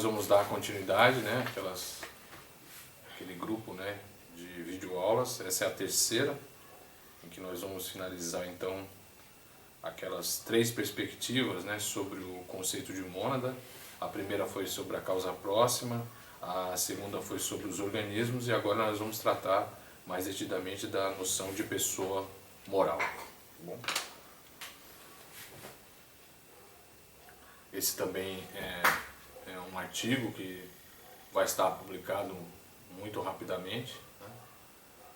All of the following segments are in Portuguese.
nós vamos dar continuidade, né, aquele grupo, né, de videoaulas. Essa é a terceira, em que nós vamos finalizar então aquelas três perspectivas, né, sobre o conceito de mônada. A primeira foi sobre a causa próxima, a segunda foi sobre os organismos, e agora nós vamos tratar mais detidamente da noção de pessoa moral. Bom, esse também é um artigo que vai estar publicado muito rapidamente, né?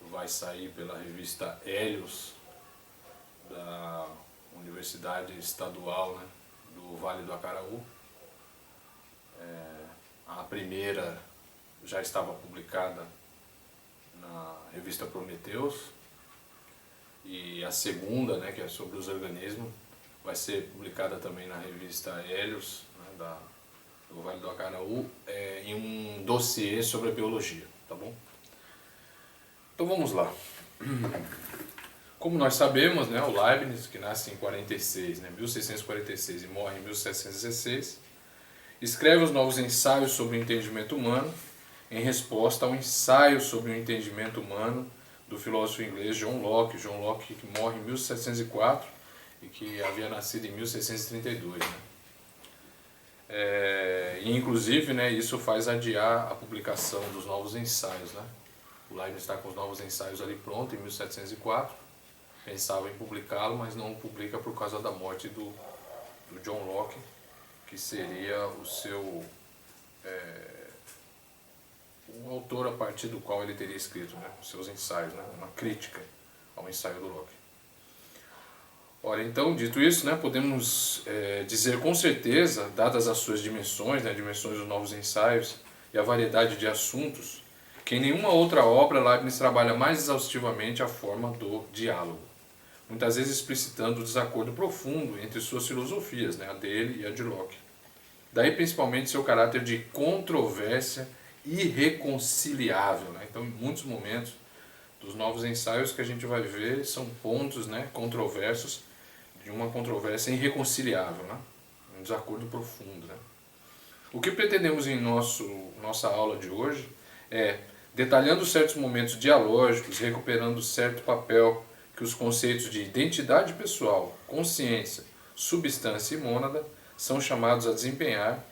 Vai sair pela revista Hélios, da Universidade Estadual, né, do Vale do Acaraú. A primeira já estava publicada na revista Prometheus, e a segunda, né, que é sobre os organismos, vai ser publicada também na revista Hélios, né, do Vale do Acaraú, em um dossiê sobre a biologia, tá bom? Então vamos lá. Como nós sabemos, né, o Leibniz, que nasce em 1646 e morre em 1716, escreve os novos ensaios sobre o entendimento humano em resposta ao ensaio sobre o entendimento humano do filósofo inglês John Locke. John Locke, que morre em 1704 e que havia nascido em 1632. Né? E inclusive, né, isso faz adiar a publicação dos novos ensaios. Né? O Leibniz está com os novos ensaios ali pronto em 1704, pensava em publicá-lo, mas não publica por causa da morte do John Locke, que seria o autor a partir do qual ele teria escrito, né, os seus ensaios, né, uma crítica ao ensaio do Locke. Ora, então, dito isso, né, podemos dizer com certeza, dadas as suas dimensões, né, dimensões dos novos ensaios e a variedade de assuntos, que em nenhuma outra obra Leibniz trabalha mais exaustivamente a forma do diálogo, muitas vezes explicitando o desacordo profundo entre suas filosofias, né, a dele e a de Locke. Daí principalmente seu caráter de controvérsia irreconciliável. Né? Então, em muitos momentos dos novos ensaios que a gente vai ver são pontos, né, controversos, de uma controvérsia irreconciliável, né? Um desacordo profundo. Né? O que pretendemos em nossa aula de hoje é, detalhando certos momentos dialógicos, recuperando certo papel que os conceitos de identidade pessoal, consciência, substância e mônada são chamados a desempenhar,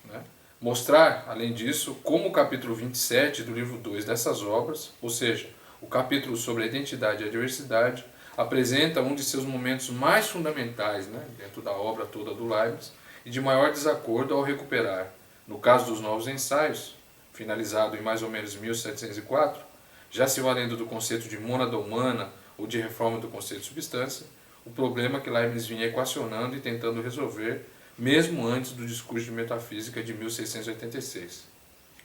né? Mostrar, além disso, como o capítulo 27 do livro 2 dessas obras, ou seja, o capítulo sobre a identidade e a diversidade, apresenta um de seus momentos mais fundamentais, né, dentro da obra toda do Leibniz, e de maior desacordo ao recuperar, no caso dos novos ensaios, finalizado em mais ou menos 1704, já se valendo do conceito de mônada humana ou de reforma do conceito de substância, o problema que Leibniz vinha equacionando e tentando resolver mesmo antes do discurso de metafísica de 1686,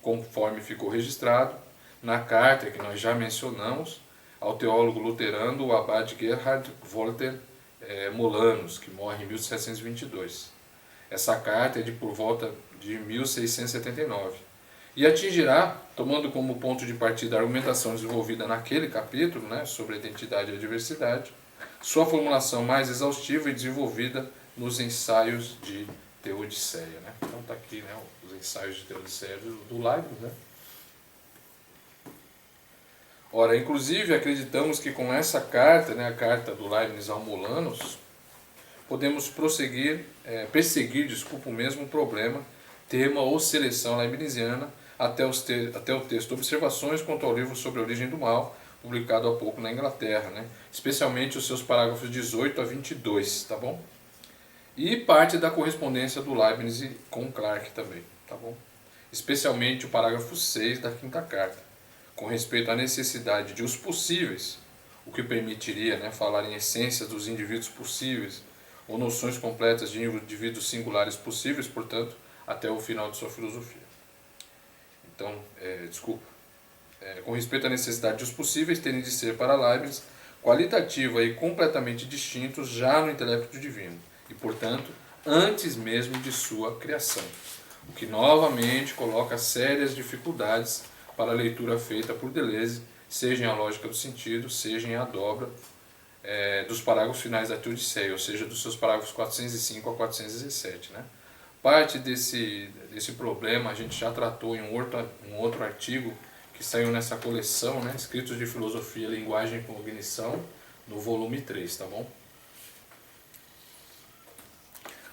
conforme ficou registrado na carta que nós já mencionamos ao teólogo luterano, o abade Gerhard Wolter Molanus, que morre em 1722. Essa carta é de por volta de 1679 e atingirá, tomando como ponto de partida a argumentação desenvolvida naquele capítulo, né, sobre a identidade e a diversidade, sua formulação mais exaustiva e desenvolvida nos ensaios de Teodiceia. Né? Então está aqui, né, os ensaios de Teodiceia do Leibniz. Né? Ora, inclusive acreditamos que com essa carta, né, a carta do Leibniz ao Molanus, podemos perseguir o mesmo problema, tema ou seleção leibniziana até o texto Observações quanto ao livro sobre a origem do mal, publicado há pouco na Inglaterra, né? Especialmente os seus parágrafos 18 a 22, tá bom? E parte da correspondência do Leibniz com Clarke também, tá bom? Especialmente o parágrafo 6 da quinta carta, com respeito à necessidade de os possíveis, o que permitiria, né, falar em essências dos indivíduos possíveis, ou noções completas de indivíduos singulares possíveis, portanto, até o final de sua filosofia. Então, com respeito à necessidade de os possíveis terem de ser para Leibniz qualitativa e completamente distintos já no intelecto divino, e, portanto, antes mesmo de sua criação, o que novamente coloca sérias dificuldades para a leitura feita por Deleuze, seja em A Lógica do Sentido, seja em A Dobra dos parágrafos finais da Teodiceia, ou seja, dos seus parágrafos 405 a 417. Né? Parte desse problema a gente já tratou em um outro artigo que saiu nessa coleção, né? Escritos de Filosofia, Linguagem e Cognição, no volume 3, tá bom?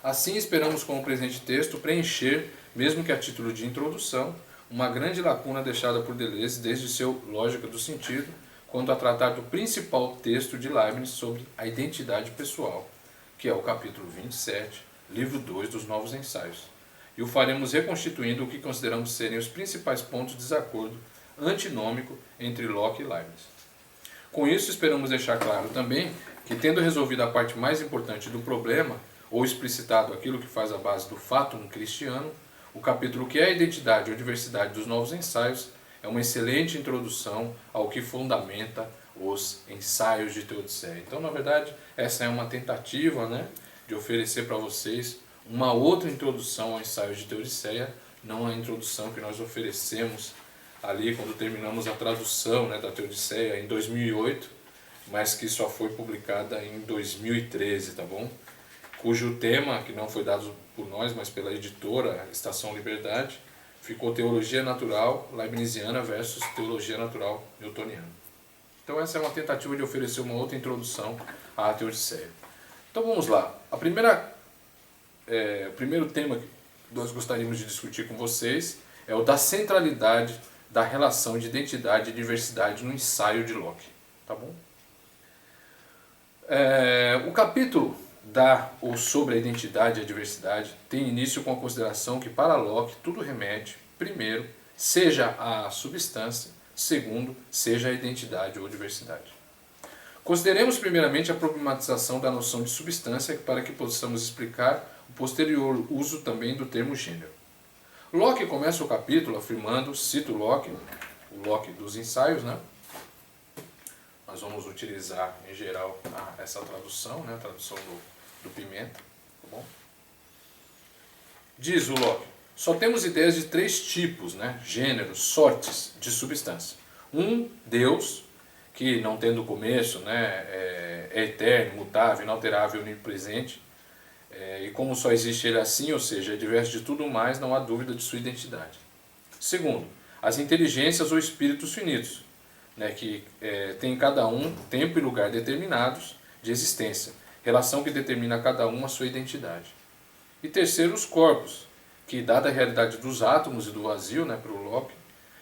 Assim, esperamos com o presente texto preencher, mesmo que a título de introdução, uma grande lacuna deixada por Deleuze desde seu Lógica do Sentido, quanto a tratar do principal texto de Leibniz sobre a identidade pessoal, que é o capítulo 27, livro 2 dos Novos Ensaios. E o faremos reconstituindo o que consideramos serem os principais pontos de desacordo antinômico entre Locke e Leibniz. Com isso, esperamos deixar claro também que, tendo resolvido a parte mais importante do problema, ou explicitado aquilo que faz a base do fatum cristiano, o capítulo que é a identidade ou diversidade dos novos ensaios é uma excelente introdução ao que fundamenta os ensaios de Teodiceia. Então, na verdade, essa é uma tentativa, né, de oferecer para vocês uma outra introdução aos ensaios de Teodiceia, não a introdução que nós oferecemos ali quando terminamos a tradução, né, da Teodiceia em 2008, mas que só foi publicada em 2013, tá bom? Cujo tema, que não foi dado por nós, mas pela editora Estação Liberdade, ficou Teologia Natural Leibniziana versus Teologia Natural Newtoniana. Então essa é uma tentativa de oferecer uma outra introdução à Teodiceia. Então vamos lá. O primeiro tema que nós gostaríamos de discutir com vocês é o da centralidade da relação de identidade e diversidade no ensaio de Locke. Tá bom? O capítulo ou sobre a identidade e a diversidade tem início com a consideração que para Locke tudo remete, primeiro, seja à substância, segundo, seja à identidade ou diversidade. Consideremos primeiramente a problematização da noção de substância para que possamos explicar o posterior uso também do termo gênero. Locke começa o capítulo afirmando, cito Locke, o Locke dos ensaios, né? Nós vamos utilizar em geral essa tradução, né? A tradução do Pimenta, tá bom? Diz o Locke, só temos ideias de 3 tipos, né? Gêneros, sortes de substância. Deus, que não tendo começo, né? É eterno, mutável, inalterável, onipresente, e como só existe ele assim, ou seja, é diverso de tudo mais, não há dúvida de sua identidade. Segundo, as inteligências ou espíritos finitos, né, que tem cada um tempo e lugar determinados de existência, relação que determina a cada um a sua identidade. E terceiro, os corpos, que dada a realidade dos átomos e do vazio, né, para o Locke,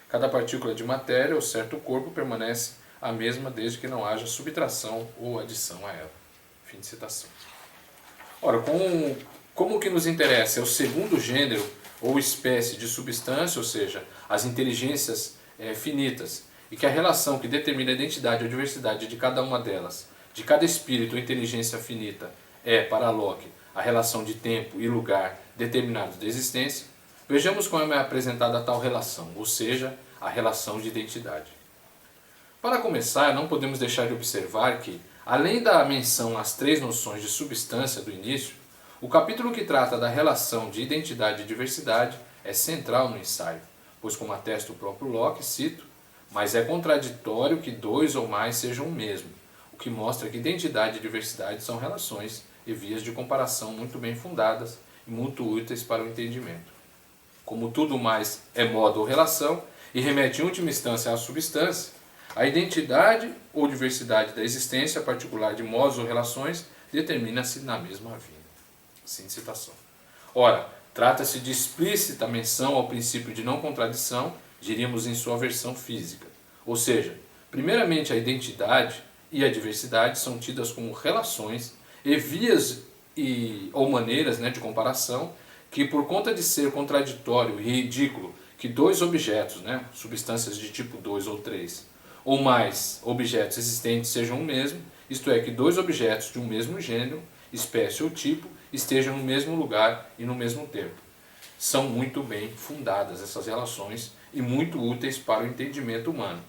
cada partícula de matéria ou certo corpo permanece a mesma desde que não haja subtração ou adição a ela. Fim de citação. Ora, como o que nos interessa é o segundo gênero ou espécie de substância, ou seja, as inteligências finitas, e que a relação que determina a identidade ou diversidade de cada uma delas, de cada espírito ou inteligência finita, é, para Locke, a relação de tempo e lugar determinados de existência, vejamos como é apresentada tal relação, ou seja, a relação de identidade. Para começar, não podemos deixar de observar que, além da menção às 3 noções de substância do início, o capítulo que trata da relação de identidade e diversidade é central no ensaio, pois, como atesta o próprio Locke, cito, mas é contraditório que 2 ou mais sejam o mesmo, o que mostra que identidade e diversidade são relações e vias de comparação muito bem fundadas e muito úteis para o entendimento. Como tudo mais é modo ou relação e remete em última instância à substância, a identidade ou diversidade da existência particular de modos ou relações determina-se na mesma vida. Sem citação. Ora, trata-se de explícita menção ao princípio de não contradição, diríamos em sua versão física. Ou seja, primeiramente a identidade e a diversidade são tidas como relações e vias ou maneiras, né, de comparação que, por conta de ser contraditório e ridículo que 2 objetos, né, substâncias de tipo 2 ou 3, ou mais objetos existentes sejam o mesmo, isto é, que 2 objetos de um mesmo gênero, espécie ou tipo, estejam no mesmo lugar e no mesmo tempo. São muito bem fundadas essas relações e muito úteis para o entendimento humano.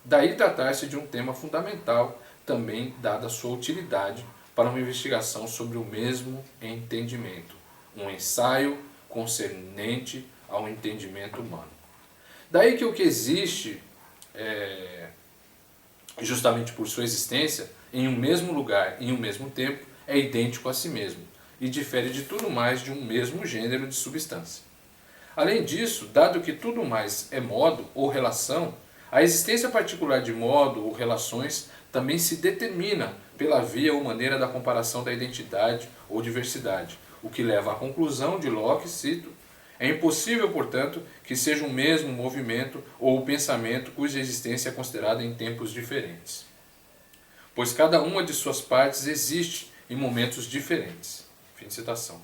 Daí tratar-se de um tema fundamental, também dada a sua utilidade para uma investigação sobre o mesmo entendimento, um ensaio concernente ao entendimento humano. Daí que o que existe, justamente por sua existência, em um mesmo lugar e em um mesmo tempo, é idêntico a si mesmo, e difere de tudo mais de um mesmo gênero de substância. Além disso, dado que tudo mais é modo ou relação, a existência particular de modo ou relações também se determina pela via ou maneira da comparação da identidade ou diversidade, o que leva à conclusão de Locke, cito, é impossível, portanto, que seja o mesmo movimento ou pensamento cuja existência é considerada em tempos diferentes, pois cada uma de suas partes existe em momentos diferentes. Fim de citação.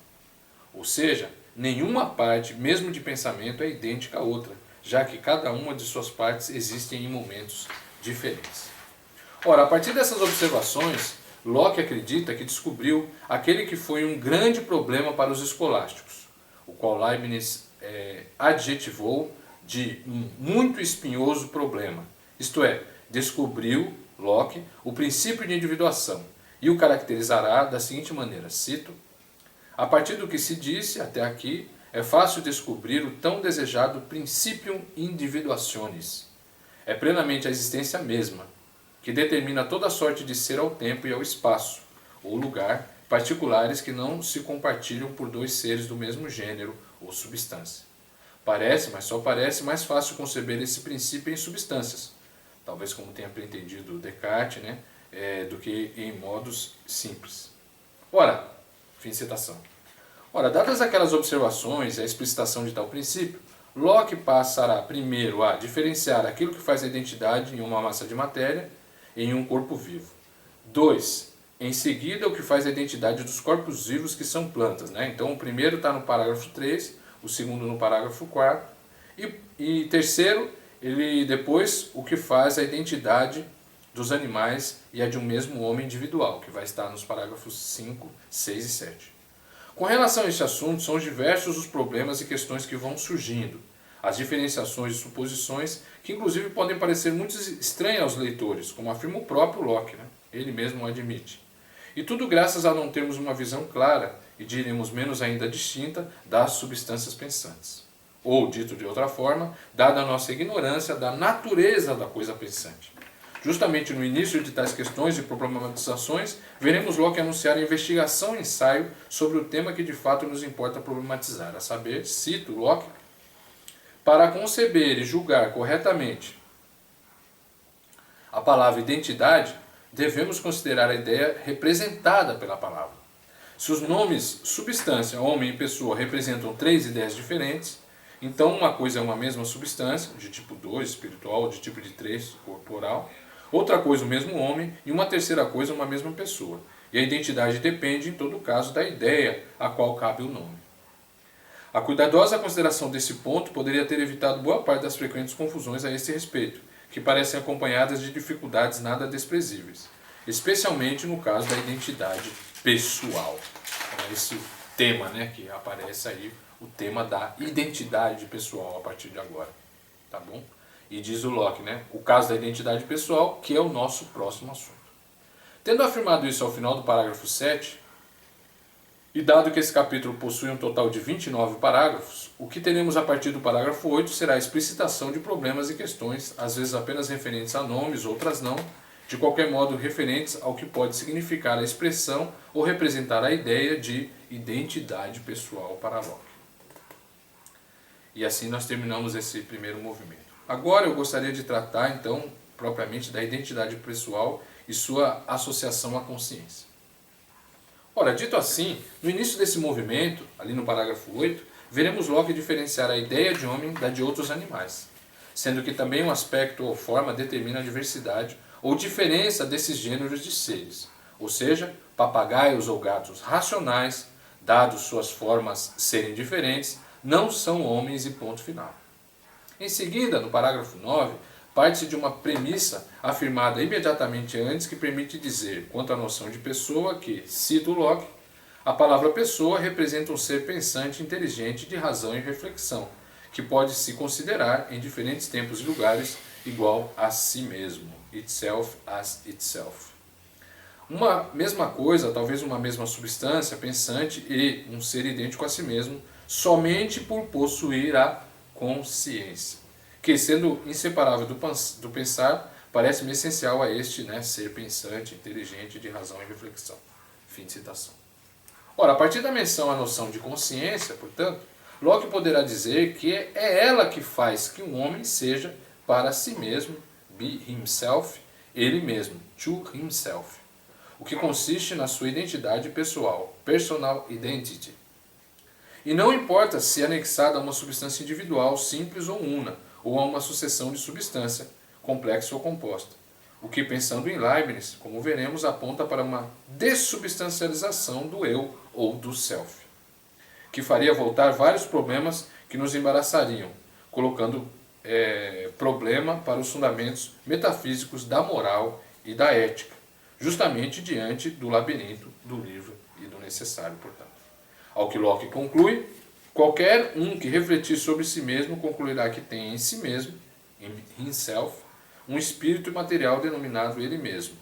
Ou seja, nenhuma parte, mesmo de pensamento, é idêntica à outra, já que cada uma de suas partes existe em momentos diferentes. Ora, a partir dessas observações, Locke acredita que descobriu aquele que foi um grande problema para os escolásticos, o qual Leibniz adjetivou de um muito espinhoso problema. Isto é, descobriu, Locke, o princípio de individuação, e o caracterizará da seguinte maneira, cito, a partir do que se disse até aqui, é fácil descobrir o tão desejado principium individuationis. É plenamente a existência mesma, que determina toda sorte de ser ao tempo e ao espaço, ou lugar, particulares que não se compartilham por dois seres do mesmo gênero ou substância. Parece, mas só parece, mais fácil conceber esse princípio em substâncias, talvez como tenha pretendido Descartes, do que em modos simples. Ora, fim de citação. Ora, dadas aquelas observações e a explicitação de tal princípio, Locke passará primeiro a diferenciar aquilo que faz a identidade em uma massa de matéria e em um corpo vivo. 2. Em seguida, o que faz a identidade dos corpos vivos que são plantas. Então, o primeiro está no parágrafo 3, o segundo no parágrafo 4. E terceiro, depois, o que faz a identidade dos animais e a de um mesmo homem individual, que vai estar nos parágrafos 5, 6 e 7. Com relação a este assunto, são diversos os problemas e questões que vão surgindo, as diferenciações e suposições, que inclusive podem parecer muito estranhas aos leitores, como afirma o próprio Locke, ele mesmo o admite. E tudo graças a não termos uma visão clara, e diremos menos ainda distinta, das substâncias pensantes. Ou, dito de outra forma, dada a nossa ignorância da natureza da coisa pensante. Justamente no início de tais questões e problematizações, veremos Locke anunciar a investigação e ensaio sobre o tema que de fato nos importa problematizar, a saber, cito Locke, para conceber e julgar corretamente a palavra identidade, devemos considerar a ideia representada pela palavra. Se os nomes substância, homem e pessoa representam três ideias diferentes, então uma coisa é uma mesma substância, de tipo 2, espiritual, de tipo de 3, corporal, outra coisa o mesmo homem e uma terceira coisa uma mesma pessoa. E a identidade depende, em todo caso, da ideia a qual cabe o nome. A cuidadosa consideração desse ponto poderia ter evitado boa parte das frequentes confusões a esse respeito, que parecem acompanhadas de dificuldades nada desprezíveis, especialmente no caso da identidade pessoal. É esse tema que aparece aí, o tema da identidade pessoal a partir de agora. Tá bom? E diz o Locke, o caso da identidade pessoal, que é o nosso próximo assunto. Tendo afirmado isso ao final do parágrafo 7, e dado que esse capítulo possui um total de 29 parágrafos, o que teremos a partir do parágrafo 8 será a explicitação de problemas e questões, às vezes apenas referentes a nomes, outras não, de qualquer modo referentes ao que pode significar a expressão ou representar a ideia de identidade pessoal para Locke. E assim nós terminamos esse primeiro movimento. Agora eu gostaria de tratar, então, propriamente da identidade pessoal e sua associação à consciência. Ora, dito assim, no início desse movimento, ali no parágrafo 8, veremos Locke diferenciar a ideia de homem da de outros animais, sendo que também um aspecto ou forma determina a diversidade ou diferença desses gêneros de seres, ou seja, papagaios ou gatos racionais, dados suas formas serem diferentes, não são homens e ponto final. Em seguida, no parágrafo 9, parte-se de uma premissa afirmada imediatamente antes que permite dizer, quanto à noção de pessoa, que, cito Locke, a palavra pessoa representa um ser pensante, inteligente, de razão e reflexão, que pode se considerar, em diferentes tempos e lugares, igual a si mesmo, itself as itself. Uma mesma coisa, talvez uma mesma substância pensante e um ser idêntico a si mesmo, somente por possuir a consciência, que, sendo inseparável do pensar, parece-me essencial a este ser pensante, inteligente, de razão e reflexão. Fim de citação. Ora, a partir da menção à noção de consciência, portanto, Locke poderá dizer que é ela que faz que um homem seja para si mesmo, be himself, ele mesmo, to himself, o que consiste na sua identidade pessoal, personal identity. E não importa se anexada a uma substância individual, simples ou una, ou a uma sucessão de substância, complexa ou composta. O que, pensando em Leibniz, como veremos, aponta para uma dessubstancialização do eu ou do self, que faria voltar vários problemas que nos embaraçariam, colocando problema para os fundamentos metafísicos da moral e da ética, justamente diante do labirinto do livre e do necessário, portanto. Ao que Locke conclui, qualquer um que refletir sobre si mesmo concluirá que tem em si mesmo, em himself, um espírito material denominado ele mesmo,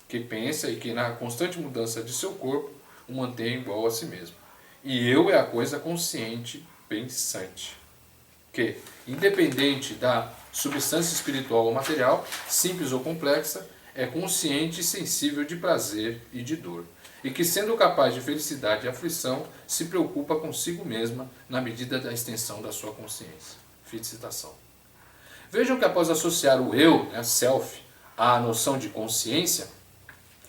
que pensa e que na constante mudança de seu corpo o mantém igual a si mesmo. E eu é a coisa consciente, pensante, que, independente da substância espiritual ou material, simples ou complexa, é consciente e sensível de prazer e de dor, e que, sendo capaz de felicidade e aflição, se preocupa consigo mesma na medida da extensão da sua consciência. Fim de citação. Vejam que após associar o eu, self, à noção de consciência,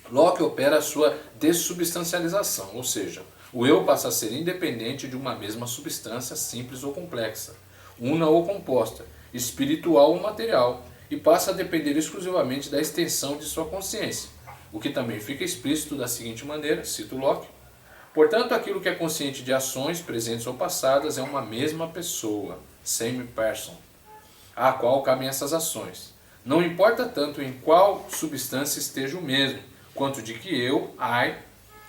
Locke opera a sua dessubstancialização, ou seja, o eu passa a ser independente de uma mesma substância simples ou complexa, una ou composta, espiritual ou material, e passa a depender exclusivamente da extensão de sua consciência, o que também fica explícito da seguinte maneira, cito Locke: portanto, aquilo que é consciente de ações presentes ou passadas é uma mesma pessoa, same person, à qual cabem essas ações. Não importa tanto em qual substância esteja o mesmo, quanto de que eu, I,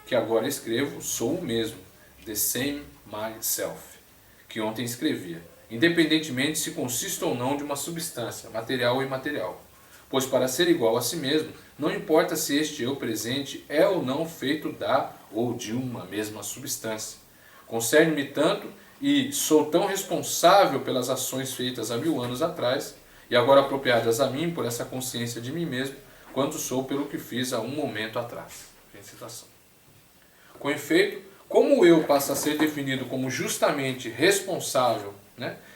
que agora escrevo, sou o mesmo, the same myself, que ontem escrevia, independentemente se consiste ou não de uma substância, material ou imaterial. Pois para ser igual a si mesmo, não importa se este eu presente é ou não feito da ou de uma mesma substância. Concerne-me tanto e sou tão responsável pelas ações feitas há 1000 anos atrás, e agora apropriadas a mim por essa consciência de mim mesmo, quanto sou pelo que fiz há um momento atrás. Fim de citação. Com efeito, como o eu passa a ser definido como justamente responsável,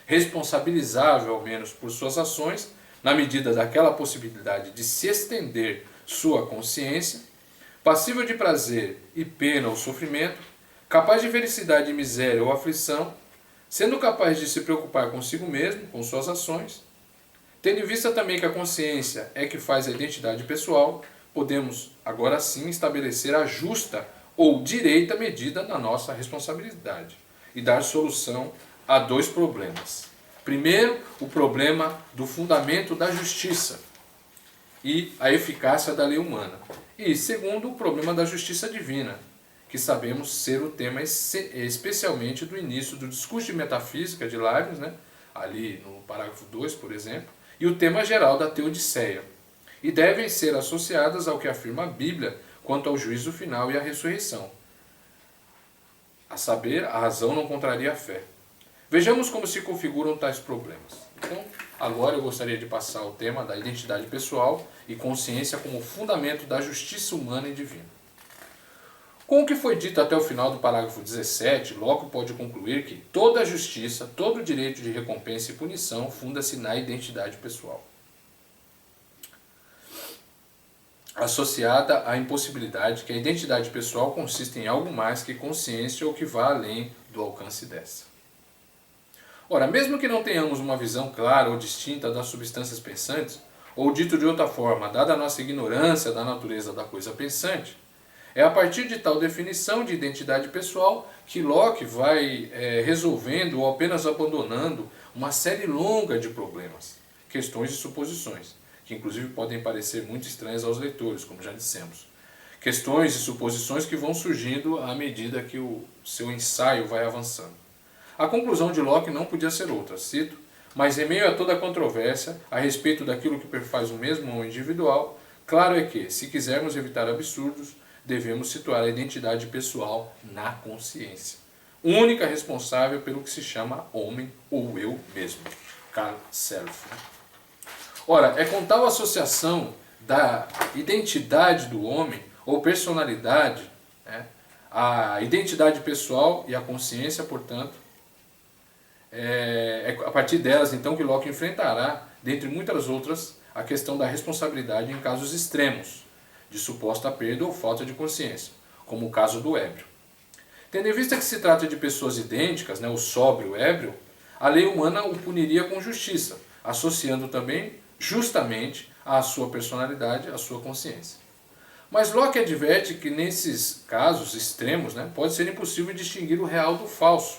responsabilizável ao menos por suas ações, na medida daquela possibilidade de se estender sua consciência, passível de prazer e pena ou sofrimento, capaz de felicidade e miséria ou aflição, sendo capaz de se preocupar consigo mesmo, com suas ações, tendo em vista também que a consciência é que faz a identidade pessoal, podemos agora sim estabelecer a justa ou direita medida da nossa responsabilidade e dar solução a 2 problemas. Primeiro, o problema do fundamento da justiça e a eficácia da lei humana. E segundo, o problema da justiça divina, que sabemos ser o tema especialmente do início do discurso de metafísica de Leibniz, ali no parágrafo 2, por exemplo, e o tema geral da Teodiceia, e devem ser associadas ao que afirma a Bíblia quanto ao juízo final e à ressurreição. A saber, a razão não contraria a fé. Vejamos como se configuram tais problemas. Então, agora eu gostaria de passar ao tema da identidade pessoal e consciência como fundamento da justiça humana e divina. Com o que foi dito até o final do parágrafo 17, Locke pode concluir que toda a justiça, todo o direito de recompensa e punição funda-se na identidade pessoal, associada à impossibilidade que a identidade pessoal consiste em algo mais que consciência ou que vá além do alcance dessa. Ora, mesmo que não tenhamos uma visão clara ou distinta das substâncias pensantes, ou dito de outra forma, dada a nossa ignorância da natureza da coisa pensante, é a partir de tal definição de identidade pessoal que Locke vai resolvendo ou apenas abandonando uma série longa de problemas, questões e suposições, que inclusive podem parecer muito estranhas aos leitores, como já dissemos. Questões e suposições que vão surgindo à medida que o seu ensaio vai avançando. A conclusão de Locke não podia ser outra, cito: mas em meio a toda a controvérsia a respeito daquilo que perfaz o mesmo homem individual, claro é que, se quisermos evitar absurdos, devemos situar a identidade pessoal na consciência, única responsável pelo que se chama homem ou eu mesmo, Carl Self. Ora, é com tal associação da identidade do homem, ou personalidade, A identidade pessoal e a consciência, portanto, é a partir delas então que Locke enfrentará, dentre muitas outras, a questão da responsabilidade em casos extremos, de suposta perda ou falta de consciência, como o caso do ébrio. Tendo em vista que se trata de pessoas idênticas, o sóbrio e o ébrio, a lei humana o puniria com justiça, associando também, justamente, à sua personalidade, à sua consciência. Mas Locke adverte que nesses casos extremos, pode ser impossível distinguir o real do falso,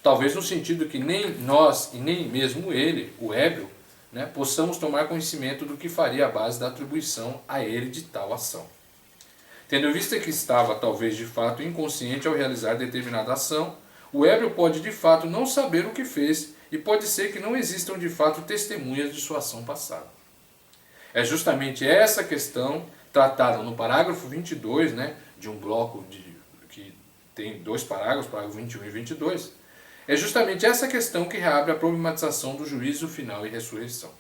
talvez no sentido que nem nós e nem mesmo ele, o ébrio, possamos tomar conhecimento do que faria a base da atribuição a ele de tal ação. Tendo em vista que estava, talvez de fato, inconsciente ao realizar determinada ação, o ébrio pode de fato não saber o que fez e pode ser que não existam de fato testemunhas de sua ação passada. É justamente essa questão tratada no parágrafo 22, de um bloco que tem 2 parágrafos, parágrafo 21 e 22, é justamente essa questão que reabre a problematização do juízo final e ressurreição.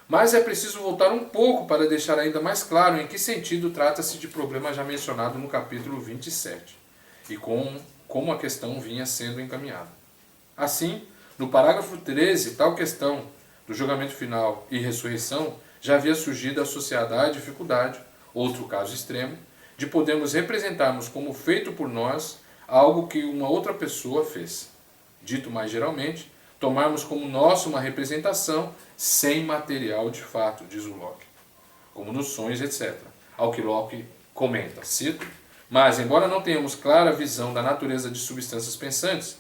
Mas é preciso voltar um pouco para deixar ainda mais claro em que sentido trata-se de problema já mencionado no capítulo 27 e como a questão vinha sendo encaminhada. Assim, no parágrafo 13, tal questão do julgamento final e ressurreição já havia surgido associada à dificuldade, outro caso extremo, de podermos representarmos como feito por nós algo que uma outra pessoa fez. Dito mais geralmente, tomarmos como nosso uma representação sem material de fato, diz o Locke, como nos sonhos, etc. Ao que Locke comenta, cito, mas, embora não tenhamos clara visão da natureza de substâncias pensantes,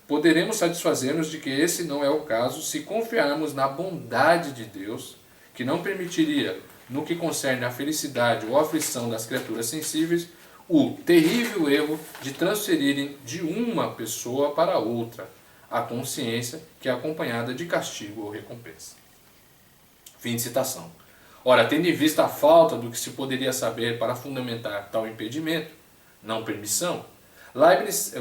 poderemos satisfazer-nos de que esse não é o caso se confiarmos na bondade de Deus, que não permitiria, no que concerne à felicidade ou aflição das criaturas sensíveis, o terrível erro de transferirem de uma pessoa para outra a consciência que é acompanhada de castigo ou recompensa. Fim de citação. Ora, tendo em vista a falta do que se poderia saber para fundamentar tal impedimento, não permissão, Leibniz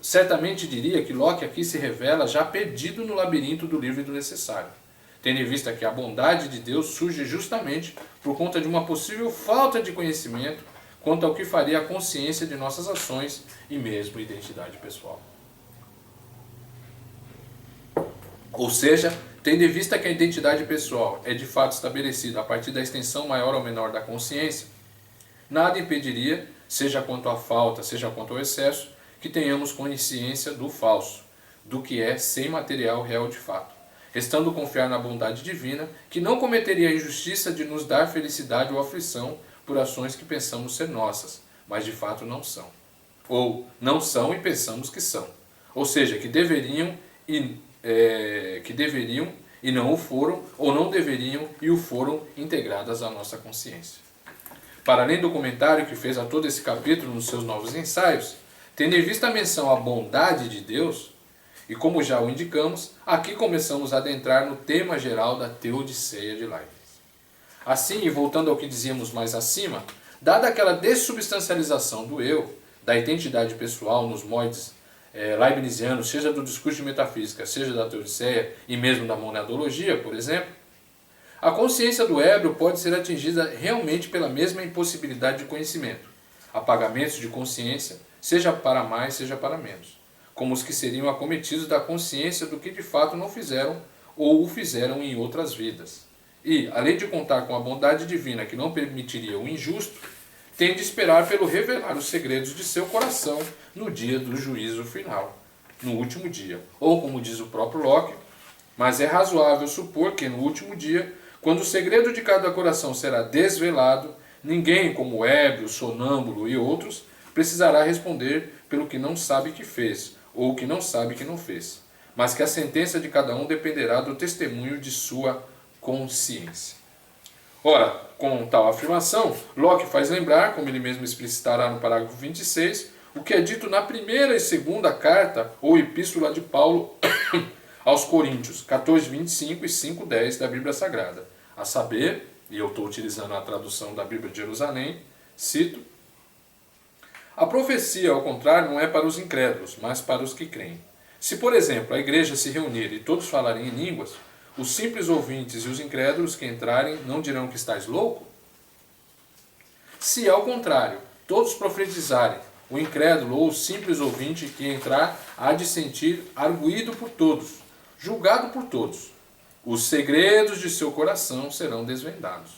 certamente diria que Locke aqui se revela já perdido no labirinto do livre e do necessário, tendo em vista que a bondade de Deus surge justamente por conta de uma possível falta de conhecimento quanto ao que faria a consciência de nossas ações e mesmo identidade pessoal. Ou seja, tendo em vista que a identidade pessoal é de fato estabelecida a partir da extensão maior ou menor da consciência, nada impediria, seja quanto à falta, seja quanto ao excesso, que tenhamos consciência do falso, do que é sem material real de fato, restando confiar na bondade divina, que não cometeria a injustiça de nos dar felicidade ou aflição por ações que pensamos ser nossas, mas de fato não são. Ou não são e pensamos que são. Ou seja, que deveriam e não o foram, ou não deveriam e o foram integradas à nossa consciência. Para além do comentário que fez a todo esse capítulo nos seus novos ensaios, tendo em vista a menção à bondade de Deus, e como já o indicamos, aqui começamos a adentrar no tema geral da Teodiceia de Leibniz. Assim, e voltando ao que dizíamos mais acima, dada aquela dessubstancialização do eu, da identidade pessoal nos moldes leibnizianos, seja do discurso de metafísica, seja da Teodiceia e mesmo da monadologia, por exemplo, a consciência do ébrio pode ser atingida realmente pela mesma impossibilidade de conhecimento, apagamentos de consciência, seja para mais, seja para menos, como os que seriam acometidos da consciência do que de fato não fizeram ou o fizeram em outras vidas. E, além de contar com a bondade divina que não permitiria o injusto, tem de esperar pelo revelar os segredos de seu coração no dia do juízo final, no último dia. Ou, como diz o próprio Locke, mas é razoável supor que no último dia, quando o segredo de cada coração será desvelado, ninguém, como o ébrio, sonâmbulo e outros, precisará responder pelo que não sabe que fez, ou que não sabe que não fez, mas que a sentença de cada um dependerá do testemunho de sua consciência. Ora, com tal afirmação, Locke faz lembrar, como ele mesmo explicitará no parágrafo 26, o que é dito na primeira e segunda carta ou epístola de Paulo aos Coríntios, 14:25 e 5:10 da Bíblia Sagrada. A saber, e eu estou utilizando a tradução da Bíblia de Jerusalém, cito: a profecia, ao contrário, não é para os incrédulos, mas para os que creem. Se, por exemplo, a igreja se reunir e todos falarem em línguas, os simples ouvintes e os incrédulos que entrarem não dirão que estás louco? Se, ao contrário, todos profetizarem, o incrédulo ou o simples ouvinte que entrar há de sentir arguído por todos, julgado por todos. Os segredos de seu coração serão desvendados.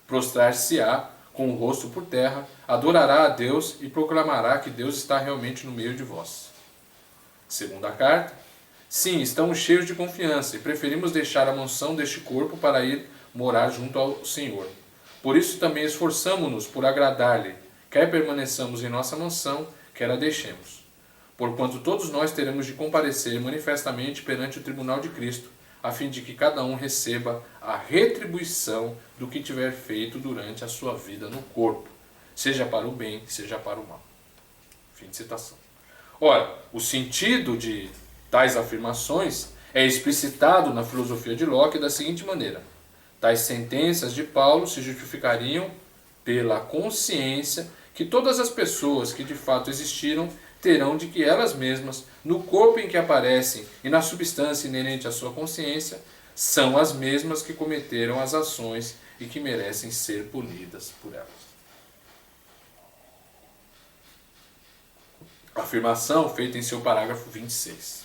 Prostrar-se-á com o rosto por terra, adorará a Deus e proclamará que Deus está realmente no meio de vós. Segunda carta. Sim, estamos cheios de confiança e preferimos deixar a mansão deste corpo para ir morar junto ao Senhor. Por isso também esforçamo-nos por agradar-lhe, quer permaneçamos em nossa mansão, quer a deixemos. Porquanto todos nós teremos de comparecer manifestamente perante o tribunal de Cristo, a fim de que cada um receba a retribuição do que tiver feito durante a sua vida no corpo, seja para o bem, seja para o mal. Fim de citação. Ora, o sentido de tais afirmações é explicitado na filosofia de Locke da seguinte maneira: tais sentenças de Paulo se justificariam pela consciência que todas as pessoas que de fato existiram terão de que elas mesmas, no corpo em que aparecem e na substância inerente à sua consciência, são as mesmas que cometeram as ações e que merecem ser punidas por elas. Afirmação feita em seu parágrafo 26.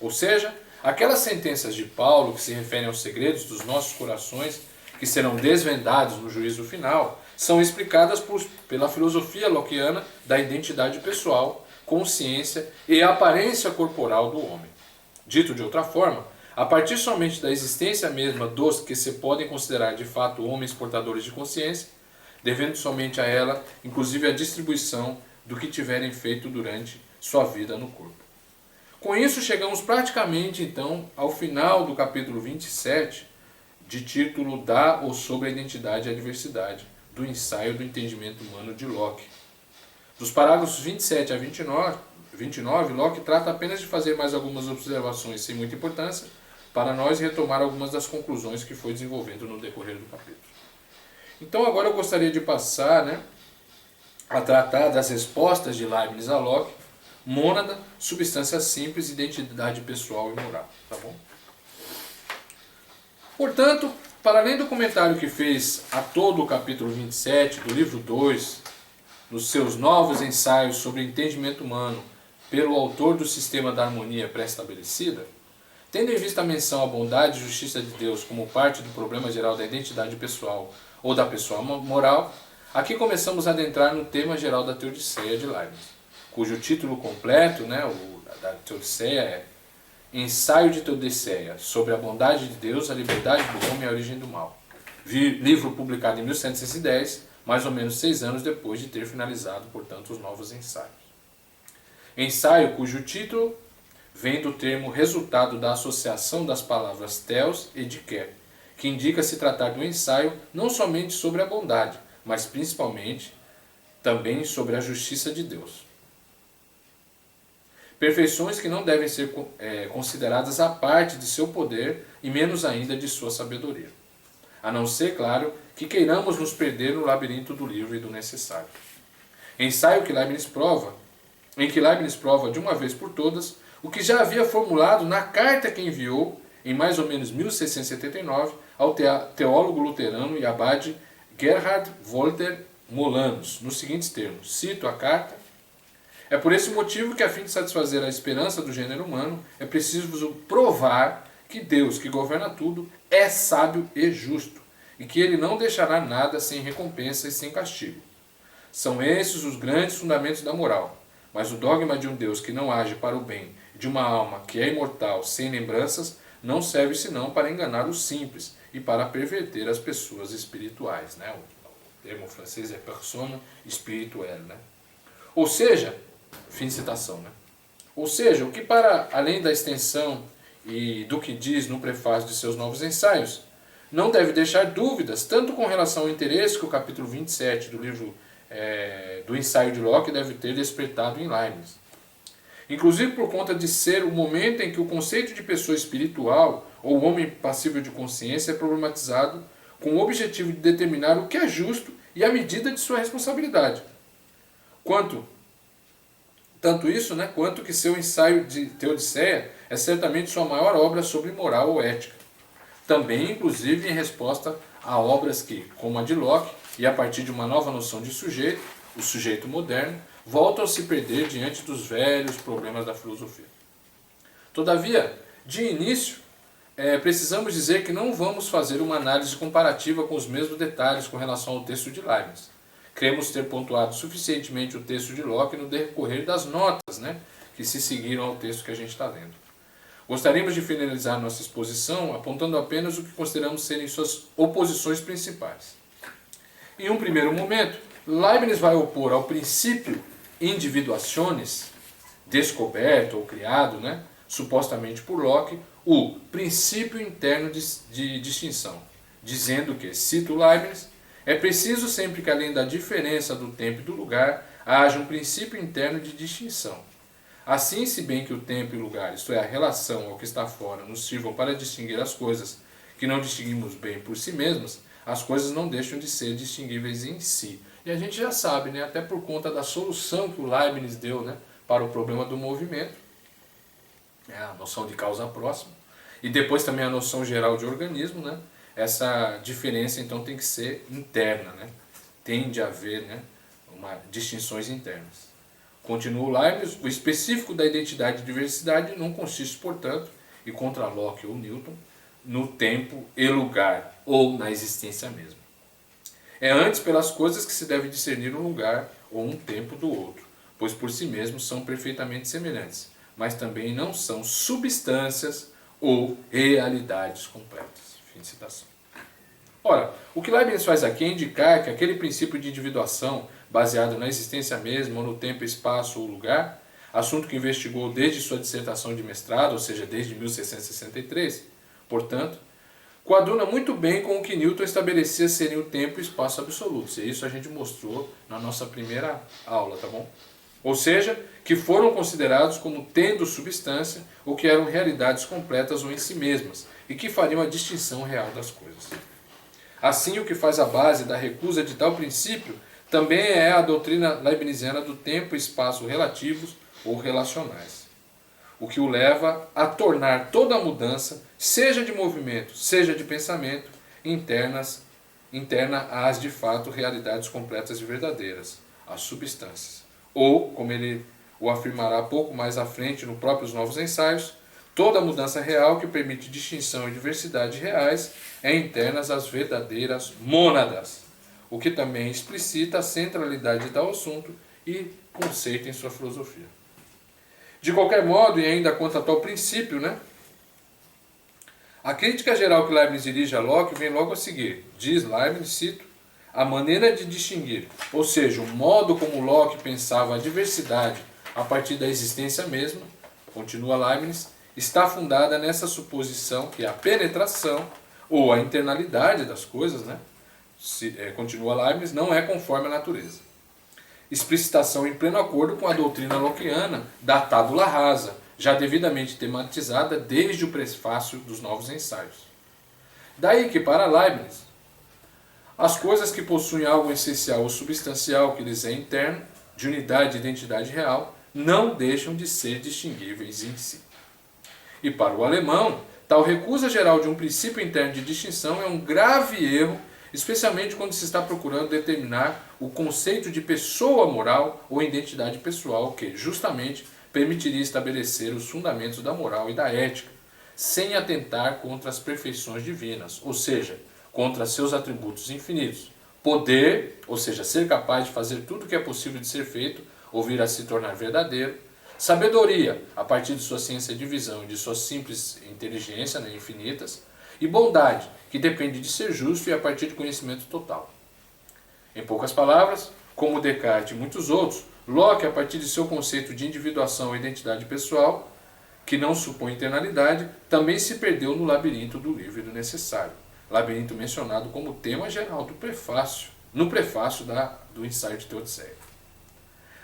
Ou seja, aquelas sentenças de Paulo que se referem aos segredos dos nossos corações, que serão desvendados no juízo final, são explicadas pela filosofia lockeana da identidade pessoal, consciência e aparência corporal do homem. Dito de outra forma, a partir somente da existência mesma dos que se podem considerar de fato homens portadores de consciência, devendo somente a ela, inclusive a distribuição do que tiverem feito durante sua vida no corpo. Com isso, chegamos praticamente, então, ao final do capítulo 27, de título Da ou sobre a Identidade e a Diversidade, do ensaio do entendimento humano de Locke. Dos parágrafos 27 a 29, Locke trata apenas de fazer mais algumas observações sem muita importância, para nós retomar algumas das conclusões que foi desenvolvendo no decorrer do capítulo. Então agora eu gostaria de passar a tratar das respostas de Leibniz a Locke: mônada, substância simples, identidade pessoal e moral. Tá bom? Portanto, para além do comentário que fez a todo o capítulo 27 do livro 2, nos seus novos ensaios sobre o entendimento humano pelo autor do sistema da harmonia pré-estabelecida, tendo em vista a menção à bondade e justiça de Deus como parte do problema geral da identidade pessoal ou da pessoa moral, aqui começamos a adentrar no tema geral da Teodiceia de Leibniz, cujo título completo, da Teodiceia é Ensaio de Teodiceia sobre a bondade de Deus, a liberdade do homem e a origem do mal. Livro publicado em 1110, mais ou menos 6 anos depois de ter finalizado, portanto, os novos ensaios. Ensaio cujo título vem do termo resultado da associação das palavras theos e diké, que indica se tratar de um ensaio não somente sobre a bondade, mas principalmente também sobre a justiça de Deus. Perfeições que não devem ser consideradas à parte de seu poder e menos ainda de sua sabedoria. A não ser, claro, que queiramos nos perder no labirinto do livro e do necessário. Ensaio em que Leibniz prova de uma vez por todas o que já havia formulado na carta que enviou, em mais ou menos 1679, ao teólogo luterano e abade Gerhard Wolter Molanus, nos seguintes termos, cito a carta: é por esse motivo que, a fim de satisfazer a esperança do gênero humano, é preciso provar que Deus, que governa tudo, é sábio e justo, e que ele não deixará nada sem recompensa e sem castigo. São esses os grandes fundamentos da moral, mas o dogma de um Deus que não age para o bem, de uma alma que é imortal, sem lembranças, não serve senão para enganar os simples e para perverter as pessoas espirituais. O termo francês é persona spirituelle. Ou seja, fim de citação. Ou seja, o que para além da extensão e do que diz no prefácio de seus novos ensaios, não deve deixar dúvidas, tanto com relação ao interesse que o capítulo 27 do livro do ensaio de Locke deve ter despertado em Leibniz. Inclusive por conta de ser o momento em que o conceito de pessoa espiritual ou homem passível de consciência é problematizado com o objetivo de determinar o que é justo e a medida de sua responsabilidade. Quanto que seu ensaio de Teodiceia é certamente sua maior obra sobre moral ou ética. Também, inclusive, em resposta a obras que, como a de Locke, e a partir de uma nova noção de sujeito, o sujeito moderno, voltam a se perder diante dos velhos problemas da filosofia. Todavia, de início, precisamos dizer que não vamos fazer uma análise comparativa com os mesmos detalhes com relação ao texto de Leibniz. Cremos ter pontuado suficientemente o texto de Locke no decorrer das notas, que se seguiram ao texto que a gente está lendo. Gostaríamos de finalizar nossa exposição apontando apenas o que consideramos serem suas oposições principais. Em um primeiro momento, Leibniz vai opor ao princípio individuationis, descoberto ou criado, supostamente por Locke, o princípio interno de distinção, dizendo que, cito Leibniz, é preciso sempre que além da diferença do tempo e do lugar, haja um princípio interno de distinção. Assim, se bem que o tempo e o lugar, isto é, a relação ao que está fora, nos sirvam para distinguir as coisas que não distinguimos bem por si mesmas, as coisas não deixam de ser distinguíveis em si. E a gente já sabe, até por conta da solução que o Leibniz deu para o problema do movimento, a noção de causa próxima, e depois também a noção geral de organismo, essa diferença então tem que ser interna, tende a haver distinções internas. Continua o Leibniz, o específico da identidade e diversidade não consiste, portanto, e contra Locke ou Newton, no tempo e lugar, ou na existência mesma. É antes pelas coisas que se deve discernir um lugar ou um tempo do outro, pois por si mesmos são perfeitamente semelhantes, mas também não são substâncias ou realidades completas. Fim de citação. Ora, o que Leibniz faz aqui é indicar que aquele princípio de individuação, baseado na existência mesma, ou no tempo, espaço ou lugar, assunto que investigou desde sua dissertação de mestrado, ou seja, desde 1663, portanto, coaduna muito bem com o que Newton estabelecia serem o tempo e espaço absolutos. E isso a gente mostrou na nossa primeira aula, tá bom? Ou seja, que foram considerados como tendo substância ou que eram realidades completas ou em si mesmas, e que fariam a distinção real das coisas. Assim, o que faz a base da recusa de tal princípio também é a doutrina leibniziana do tempo e espaço relativos ou relacionais, o que o leva a tornar toda a mudança, seja de movimento, seja de pensamento, interna às de fato realidades completas e verdadeiras, as substâncias. Ou, como ele o afirmará pouco mais à frente no próprios Novos Ensaios, toda mudança real que permite distinção e diversidade reais é interna às verdadeiras mônadas, o que também explicita a centralidade de tal assunto e conceito em sua filosofia. De qualquer modo, e ainda quanto a tal princípio, a crítica geral que Leibniz dirige a Locke vem logo a seguir. Diz Leibniz, cito, a maneira de distinguir, ou seja, o modo como Locke pensava a diversidade a partir da existência mesma, continua Leibniz, está fundada nessa suposição que a penetração ou a internalidade das coisas, continua Leibniz, não é conforme à natureza. Explicitação em pleno acordo com a doutrina lockeana da tábula rasa, já devidamente tematizada desde o prefácio dos Novos Ensaios. Daí que para Leibniz, as coisas que possuem algo essencial ou substancial que lhes é interno, de unidade e identidade real, não deixam de ser distinguíveis em si. E para o alemão, tal recusa geral de um princípio interno de distinção é um grave erro, especialmente quando se está procurando determinar o conceito de pessoa moral ou identidade pessoal, que, justamente, permitiria estabelecer os fundamentos da moral e da ética, sem atentar contra as perfeições divinas, ou seja, contra seus atributos infinitos. Poder, ou seja, ser capaz de fazer tudo o que é possível de ser feito, ou vir a se tornar verdadeiro. Sabedoria, a partir de sua ciência de visão e de sua simples inteligência, infinitas. E bondade, que depende de ser justo e a partir de conhecimento total. Em poucas palavras, como Descartes e muitos outros, Locke, a partir de seu conceito de individuação e identidade pessoal, que não supõe internalidade, também se perdeu no labirinto do livre e do necessário. Labirinto mencionado como tema geral do prefácio, no prefácio do ensaio de Teodiceia.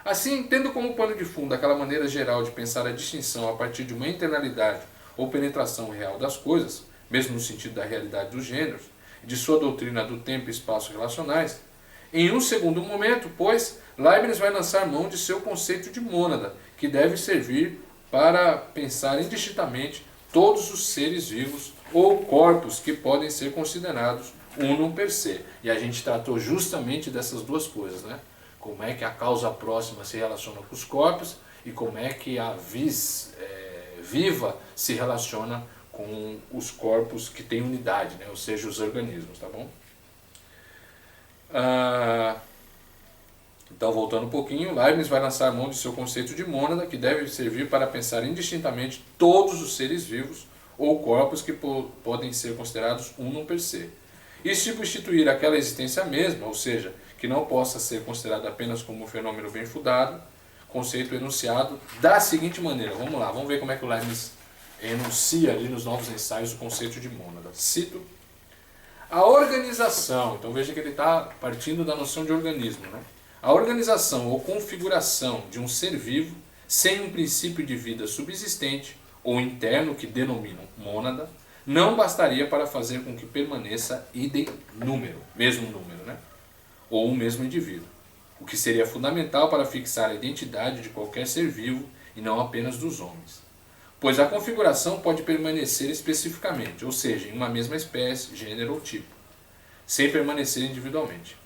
Assim, tendo como pano de fundo aquela maneira geral de pensar a distinção a partir de uma internalidade ou penetração real das coisas, mesmo no sentido da realidade dos gêneros, e de sua doutrina do tempo e espaço relacionais, em um segundo momento, pois, Leibniz vai lançar mão de seu conceito de mônada, que deve servir para pensar indistintamente todos os seres vivos ou corpos que podem ser considerados unum per se. E a gente tratou justamente dessas duas coisas, como é que a causa próxima se relaciona com os corpos e como é que a viva se relaciona com os corpos que têm unidade, né? Ou seja, os organismos, tá bom? Então, voltando um pouquinho, Leibniz vai lançar mão de seu conceito de mônada, que deve servir para pensar indistintamente todos os seres vivos ou corpos que podem ser considerados unum per se. E substituir aquela existência mesma, ou seja, que não possa ser considerada apenas como um fenômeno bem fundado, conceito enunciado da seguinte maneira. Vamos lá, vamos ver como é que o Leibniz enuncia ali nos Novos Ensaios o conceito de mônada. Cito: a organização, então veja que ele está partindo da noção de organismo, né? A organização ou configuração de um ser vivo sem um princípio de vida subsistente ou interno que denominam mônada, não bastaria para fazer com que permaneça idem número, mesmo número, né? Ou o mesmo indivíduo, o que seria fundamental para fixar a identidade de qualquer ser vivo e não apenas dos homens. Pois a configuração pode permanecer especificamente, ou seja, em uma mesma espécie, gênero ou tipo, sem permanecer individualmente.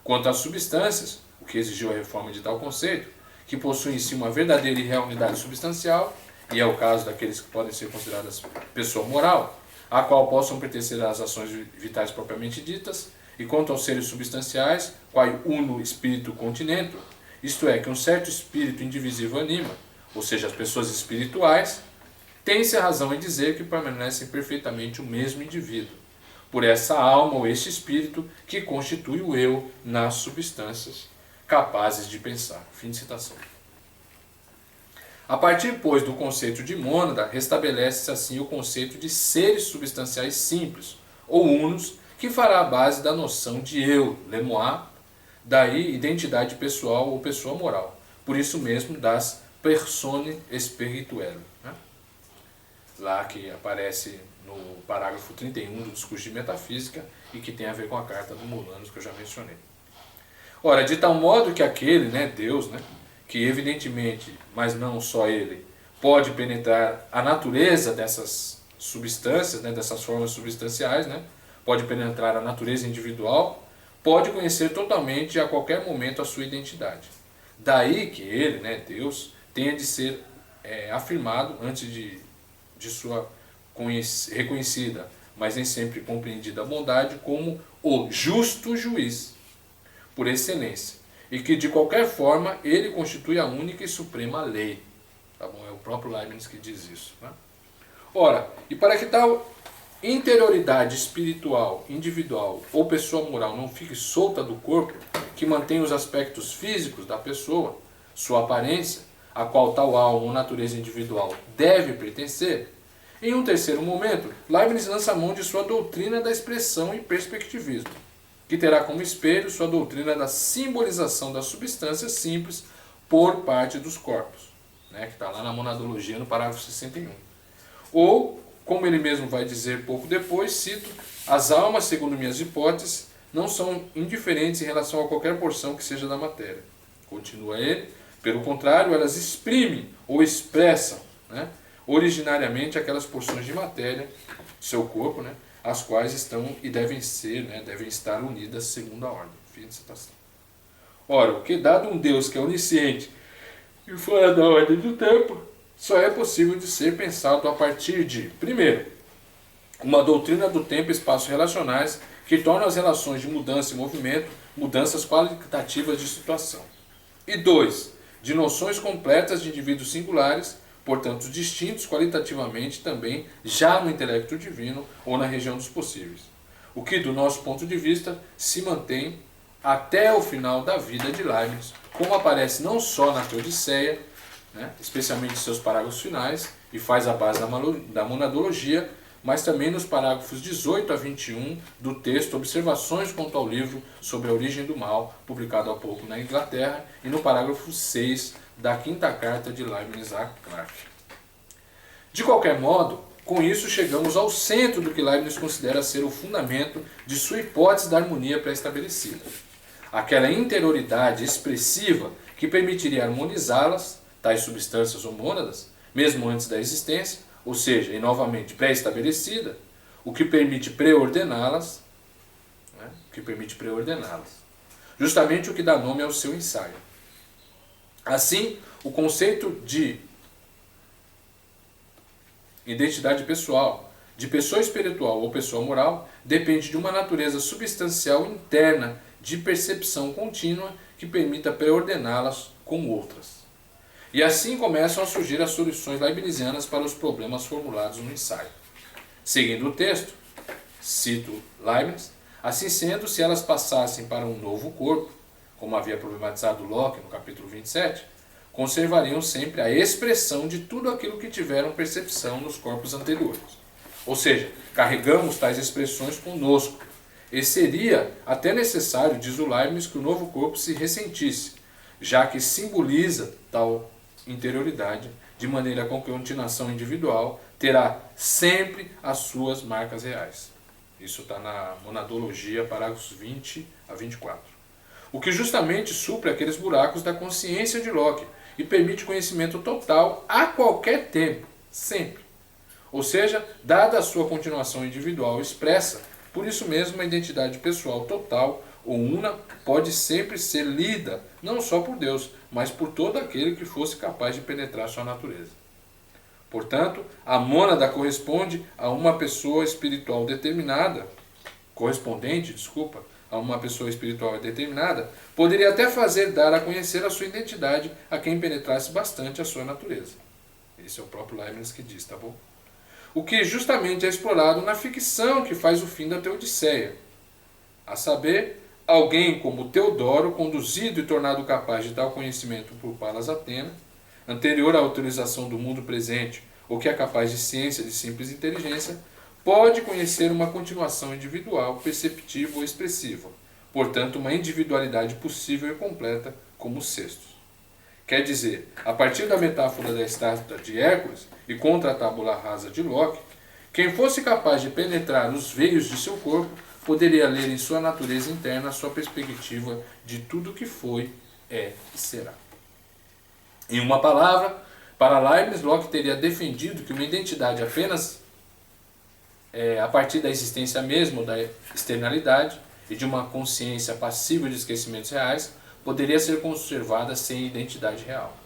Quanto às substâncias, o que exigiu a reforma de tal conceito, que possuem em si uma verdadeira e real unidade substancial, e é o caso daqueles que podem ser consideradas pessoa moral, a qual possam pertencer às ações vitais propriamente ditas, e quanto aos seres substanciais, qual uno espírito continente, isto é, que um certo espírito indivisível anima, ou seja, as pessoas espirituais, tem-se a razão em dizer que permanecem perfeitamente o mesmo indivíduo, por essa alma ou este espírito que constitui o eu nas substâncias capazes de pensar. Fim de citação. A partir, pois, do conceito de mônada, restabelece-se assim o conceito de seres substanciais simples, ou unos, que fará a base da noção de eu, lemoir, daí identidade pessoal ou pessoa moral. Por isso mesmo, das personae spirituelle, né? Lá que aparece no parágrafo 31 do discurso de metafísica e que tem a ver com a carta do Mulanos que eu já mencionei. Ora, de tal modo que aquele, né, Deus, né, que evidentemente, mas não só ele, pode penetrar a natureza dessas substâncias, né, dessas formas substanciais, né, pode penetrar a natureza individual, pode conhecer totalmente a qualquer momento a sua identidade. Daí que ele, né, Deus, tenha de ser afirmado antes de sua reconhecida, mas nem sempre compreendida bondade, como o justo juiz, por excelência, e que de qualquer forma ele constitui a única e suprema lei. Tá bom? É o próprio Leibniz que diz isso, né? Ora, e para que tal interioridade espiritual, individual ou pessoa moral não fique solta do corpo, que mantém os aspectos físicos da pessoa, sua aparência, a qual tal alma ou natureza individual deve pertencer, em um terceiro momento, Leibniz lança mão de sua doutrina da expressão e perspectivismo, que terá como espelho sua doutrina da simbolização das substâncias simples por parte dos corpos, né, que está lá na Monadologia, no parágrafo 61. Ou, como ele mesmo vai dizer pouco depois, cito: as almas, segundo minhas hipóteses, não são indiferentes em relação a qualquer porção que seja da matéria. Continua ele: pelo contrário, elas exprimem ou expressam, né, originariamente aquelas porções de matéria, seu corpo, né, as quais estão e devem ser, né, devem estar unidas segundo a ordem. Fim de citação. Ora, o que dado um Deus que é onisciente e fora da ordem do tempo, só é possível de ser pensado a partir de, primeiro, uma doutrina do tempo e espaço relacionais que torna as relações de mudança e movimento mudanças qualitativas de situação. E dois, de noções completas de indivíduos singulares, portanto distintos qualitativamente também já no intelecto divino ou na região dos possíveis. O que, do nosso ponto de vista, se mantém até o final da vida de Leibniz, como aparece não só na Teodiceia, né, especialmente em seus parágrafos finais, e faz a base da monadologia, mas também nos parágrafos 18 a 21 do texto Observações quanto ao livro sobre a origem do mal, publicado há pouco na Inglaterra, e no parágrafo 6 da quinta carta de Leibniz a Clarke. De qualquer modo, com isso chegamos ao centro do que Leibniz considera ser o fundamento de sua hipótese da harmonia pré-estabelecida. Aquela interioridade expressiva que permitiria harmonizá-las, tais substâncias ou mônadas, mesmo antes da existência, ou seja, e novamente pré-estabelecida, o que permite preordená-las, né? justamente o que dá nome ao seu ensaio. Assim, o conceito de identidade pessoal, de pessoa espiritual ou pessoa moral, depende de uma natureza substancial interna de percepção contínua que permita preordená-las com outras. E assim começam a surgir as soluções leibnizianas para os problemas formulados no ensaio. Seguindo o texto, cito Leibniz, assim sendo, se elas passassem para um novo corpo, como havia problematizado Locke no capítulo 27, conservariam sempre a expressão de tudo aquilo que tiveram percepção nos corpos anteriores. Ou seja, carregamos tais expressões conosco. E seria até necessário, diz o Leibniz, que o novo corpo se ressentisse, já que simboliza tal interioridade, de maneira com que a continuação individual terá sempre as suas marcas reais. Isso está na Monadologia, parágrafos 20 a 24. O que justamente supre aqueles buracos da consciência de Locke e permite conhecimento total a qualquer tempo, sempre. Ou seja, dada a sua continuação individual expressa, por isso mesmo a identidade pessoal total ou una pode sempre ser lida, não só por Deus, mas por todo aquele que fosse capaz de penetrar sua natureza. Portanto, a mônada corresponde a uma pessoa espiritual determinada, a uma pessoa espiritual determinada, poderia até fazer dar a conhecer a sua identidade a quem penetrasse bastante a sua natureza. Esse é o próprio Leibniz que diz, tá bom? O que justamente é explorado na ficção que faz o fim da Teodiceia. A saber, alguém como Teodoro, conduzido e tornado capaz de tal conhecimento por Palas Atena, anterior à autorização do mundo presente, ou que é capaz de ciência de simples inteligência, pode conhecer uma continuação individual, perceptiva ou expressiva, portanto uma individualidade possível e completa como os sextos. Quer dizer, a partir da metáfora da estátua de Hércules e contra a tábula rasa de Locke, quem fosse capaz de penetrar os veios de seu corpo poderia ler em sua natureza interna a sua perspectiva de tudo que foi, é e será. Em uma palavra, para Leibniz, Locke teria defendido que uma identidade apenas a partir da existência mesmo, da externalidade e de uma consciência passível de esquecimentos reais, poderia ser conservada sem identidade real.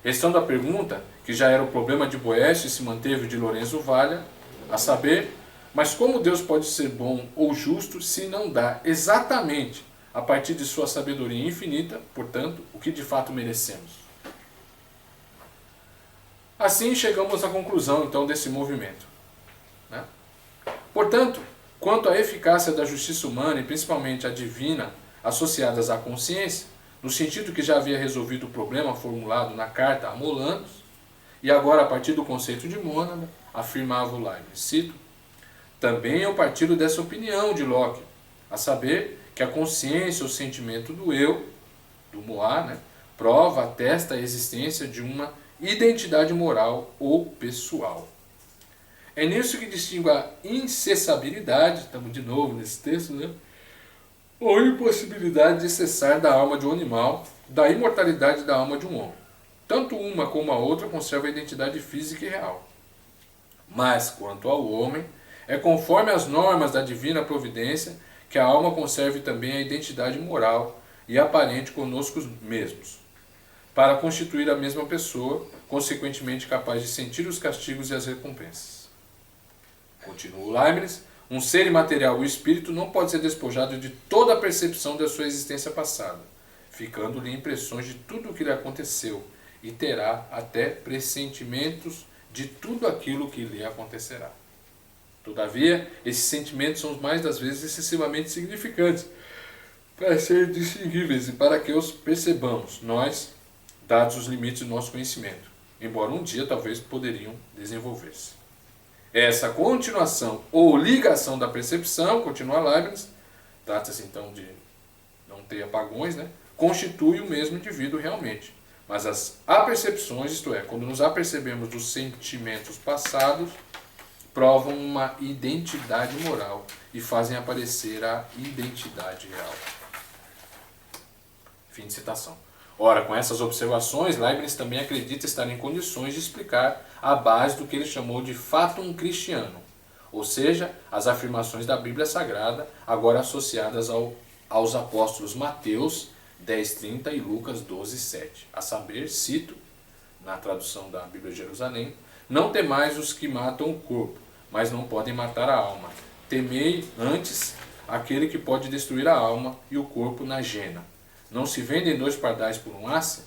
Restando a pergunta, que já era o problema de Boécio e se manteve de Lorenzo Valla, a saber, mas como Deus pode ser bom ou justo se não dá exatamente, a partir de sua sabedoria infinita, portanto, o que de fato merecemos? Assim chegamos à conclusão, então, desse movimento. Né? Portanto, quanto à eficácia da justiça humana, e principalmente a divina, associadas à consciência, no sentido que já havia resolvido o problema formulado na carta a Molanos, e agora a partir do conceito de mônada, afirmava o Leibniz, cito, também eu partilho dessa opinião de Locke, a saber que a consciência ou sentimento do eu, do moi, né, prova, atesta a existência de uma identidade moral ou pessoal. É nisso que distingue a incessabilidade, estamos de novo nesse texto, né? Ou impossibilidade de cessar da alma de um animal, da imortalidade da alma de um homem. Tanto uma como a outra conservam a identidade física e real. Mas, quanto ao homem, é conforme as normas da divina providência que a alma conserve também a identidade moral e aparente conosco mesmos, para constituir a mesma pessoa, consequentemente capaz de sentir os castigos e as recompensas. Continua Leibniz, um ser imaterial, o espírito, não pode ser despojado de toda a percepção da sua existência passada, ficando-lhe impressões de tudo o que lhe aconteceu, e terá até pressentimentos de tudo aquilo que lhe acontecerá. Todavia, esses sentimentos são mais das vezes excessivamente significantes, para serem distinguíveis e para que os percebamos, nós, dados os limites do nosso conhecimento, embora um dia talvez poderiam desenvolver-se. Essa continuação ou ligação da percepção, continua Leibniz, trata-se então de não ter apagões, né? Constitui o mesmo indivíduo realmente. Mas as apercepções, isto é, quando nos apercebemos dos sentimentos passados, provam uma identidade moral e fazem aparecer a identidade real. Fim de citação. Ora, com essas observações, Leibniz também acredita estar em condições de explicar a base do que ele chamou de fatum cristiano, ou seja, as afirmações da Bíblia Sagrada, agora associadas ao aos apóstolos Mateus 10:30 e Lucas 12:7. A saber, cito, na tradução da Bíblia de Jerusalém: não temais os que matam o corpo, mas não podem matar a alma. Temei antes aquele que pode destruir a alma e o corpo na jena. Não se vendem 2 pardais por um asse?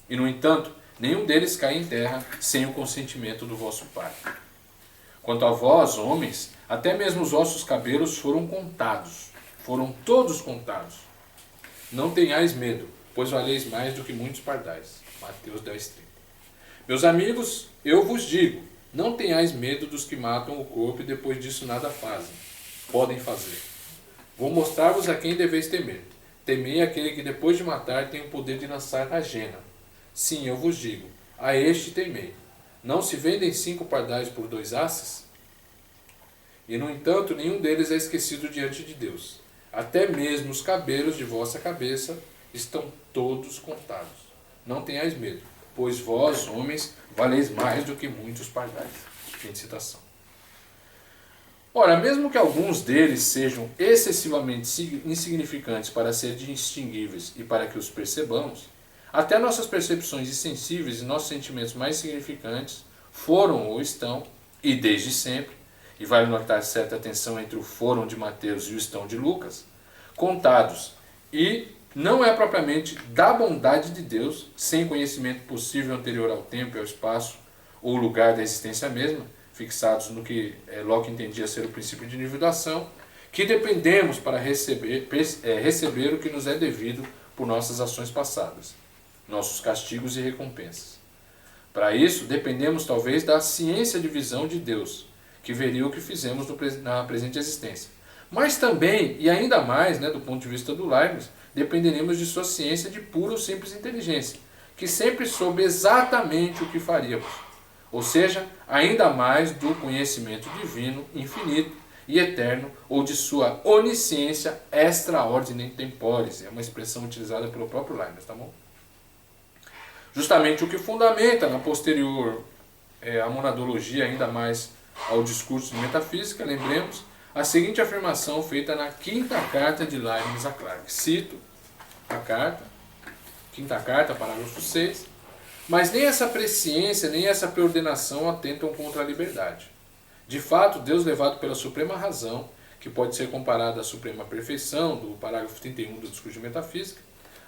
E, no entanto, nenhum deles cai em terra sem o consentimento do vosso Pai. Quanto a vós, homens, até mesmo os vossos cabelos foram contados. Foram todos contados. Não tenhais medo, pois valeis mais do que muitos pardais. Mateus 10:30. Meus amigos, eu vos digo, não tenhais medo dos que matam o corpo e depois disso nada fazem. Podem fazer. Vou mostrar-vos a quem deveis temer. Temei aquele que depois de matar tem o poder de lançar na jena. Sim, eu vos digo, a este temei. Não se vendem 5 pardais por 2 asses? E, no entanto, nenhum deles é esquecido diante de Deus. Até mesmo os cabelos de vossa cabeça estão todos contados. Não tenhais medo, pois vós, homens, valeis mais do que muitos pardais. Fim de citação. Ora, mesmo que alguns deles sejam excessivamente insignificantes para serem distinguíveis e para que os percebamos, até nossas percepções insensíveis e nossos sentimentos mais significantes foram ou estão, e desde sempre, e vale notar certa atenção entre o foram de Mateus e o estão de Lucas, contados, e não é propriamente da bondade de Deus, sem conhecimento possível anterior ao tempo e ao espaço, ou lugar da existência mesma, fixados no que Locke entendia ser o princípio de individuação, que dependemos para receber o que nos é devido por nossas ações passadas, nossos castigos e recompensas. Para isso, dependemos talvez da ciência de visão de Deus, que veria o que fizemos na presente existência. Mas também, e ainda mais, do ponto de vista do Leibniz, dependeremos de sua ciência de pura ou simples inteligência, que sempre soube exatamente o que faríamos. Ou seja, ainda mais do conhecimento divino, infinito e eterno, ou de sua onisciência extra ordinem temporis. É uma expressão utilizada pelo próprio Leibniz, tá bom? Justamente o que fundamenta, na posterior a monadologia, ainda mais ao discurso de metafísica, lembremos, a seguinte afirmação feita na quinta carta de Leibniz a Clarke. Cito a carta, quinta carta, parágrafo 6. Mas nem essa presciência, nem essa preordenação atentam contra a liberdade. De fato, Deus, levado pela suprema razão, que pode ser comparada à suprema perfeição, do parágrafo 31 do discurso de metafísica,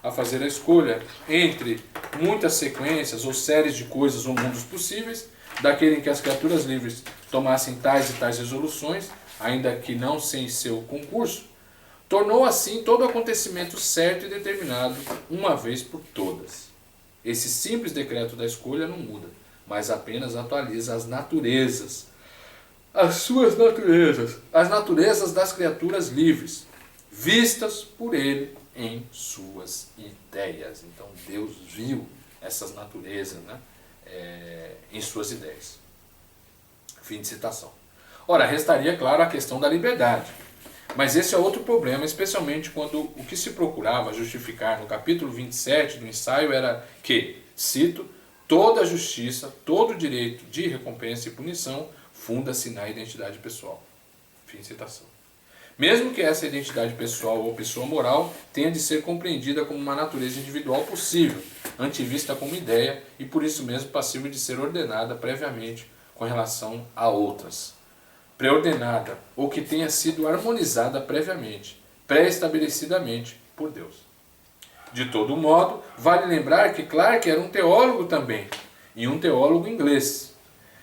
a fazer a escolha entre muitas sequências ou séries de coisas ou mundos possíveis, daquele em que as criaturas livres tomassem tais e tais resoluções, ainda que não sem seu concurso, tornou assim todo acontecimento certo e determinado, uma vez por todas. Esse simples decreto da escolha não muda, mas apenas atualiza as naturezas, as suas naturezas, as naturezas das criaturas livres, vistas por ele em suas ideias. Então Deus viu essas naturezas em suas ideias. Fim de citação. Ora, restaria, claro, a questão da liberdade. Mas esse é outro problema, especialmente quando o que se procurava justificar no capítulo 27 do ensaio era que, cito, toda justiça, todo direito de recompensa e punição funda-se na identidade pessoal. Fim de citação. Mesmo que essa identidade pessoal ou pessoa moral tenha de ser compreendida como uma natureza individual possível, antivista como ideia e por isso mesmo passível de ser ordenada previamente com relação a outras. Preordenada ou que tenha sido harmonizada previamente, pré-estabelecidamente por Deus. De todo modo, vale lembrar que Clarke era um teólogo também, e um teólogo inglês,